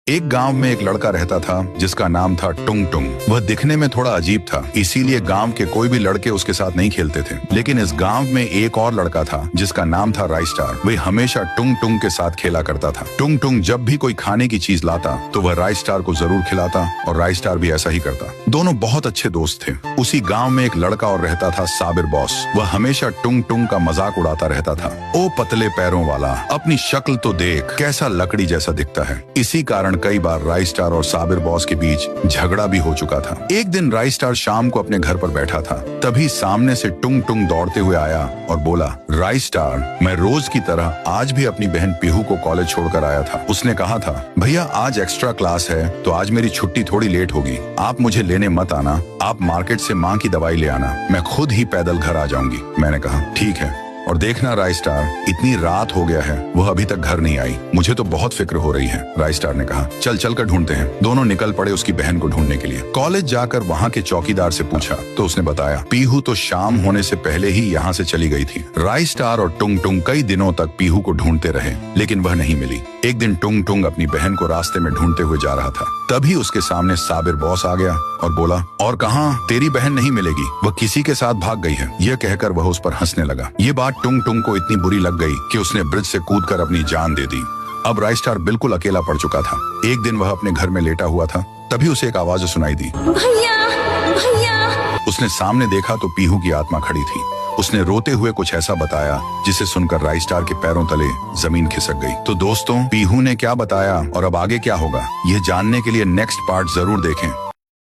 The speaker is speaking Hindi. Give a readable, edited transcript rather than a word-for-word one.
एक गांव में एक लड़का रहता था जिसका नाम था टुंग टुंग। वह दिखने में थोड़ा अजीब था, इसीलिए गांव के कोई भी लड़के उसके साथ नहीं खेलते थे। लेकिन इस गांव में एक और लड़का था जिसका नाम था राइस्टार। वह हमेशा टुंग टुंग के साथ खेला करता था। टुंग टुंग जब भी कोई खाने की चीज लाता तो वह राइस्टार को जरूर खिलाता और राइस्टार भी ऐसा ही करता। दोनों बहुत अच्छे दोस्त थे। उसी गाँव में एक लड़का और रहता था साबिर बॉस। वह हमेशा टुंग टुंग का मजाक उड़ाता रहता था। ओ पतले पैरों वाला, अपनी शक्ल तो देख, कैसा लकड़ी जैसा दिखता है। इसी कारण कई बार राइस्टार और साबिर बॉस के बीच झगड़ा भी हो चुका था। एक दिन राइस्टार शाम को अपने घर पर बैठा था, तभी सामने से टुंग टुंग दौड़ते हुए आया और बोला, राइस्टार, मैं रोज की तरह आज भी अपनी बहन पीहू को कॉलेज छोड़कर आया था। उसने कहा था, भैया आज एक्स्ट्रा क्लास है तो आज मेरी छुट्टी थोड़ी लेट होगी, आप मुझे लेने मत आना, आप मार्केट से माँ की दवाई ले आना, मैं खुद ही पैदल घर आ जाऊंगी। मैंने कहा ठीक है, और देखना राइस्टार, इतनी रात हो गया है वह अभी तक घर नहीं आई, मुझे तो बहुत फिक्र हो रही है। राइस्टार ने कहा, चल चल कर ढूंढते हैं। दोनों निकल पड़े उसकी बहन को ढूंढने के लिए। कॉलेज जाकर वहाँ के चौकीदार से पूछा तो उसने बताया, पीहू तो शाम होने से पहले ही यहाँ से चली गई थी। राइस्टार और टुंग टुंग कई दिनों तक पीहू को ढूंढते रहे लेकिन वह नहीं मिली। एक दिन टुंग टुंग अपनी बहन को रास्ते में ढूंढते हुए जा रहा था, तभी उसके सामने साबिर बॉस आ गया और बोला, और कहाँ, तेरी बहन नहीं मिलेगी, वह किसी के साथ भाग गई है। यह कहकर वह उस पर हंसने लगा। ये बात टुंग टुंग को इतनी बुरी लग गई कि उसने ब्रिज से कूदकर अपनी जान दे दी। अब राइस्टार बिल्कुल अकेला पड़ चुका था। एक दिन वह अपने घर में लेटा हुआ था, तभी उसे एक आवाज सुनाई दी, भैया भैया। उसने सामने देखा तो पीहू की आत्मा खड़ी थी। उसने रोते हुए कुछ ऐसा बताया जिसे सुनकर राइस्टार के पैरों तले जमीन खिसक गई। तो दोस्तों, पीहू ने क्या बताया और अब आगे क्या होगा, यह जानने के लिए नेक्स्ट पार्ट जरूर देखें।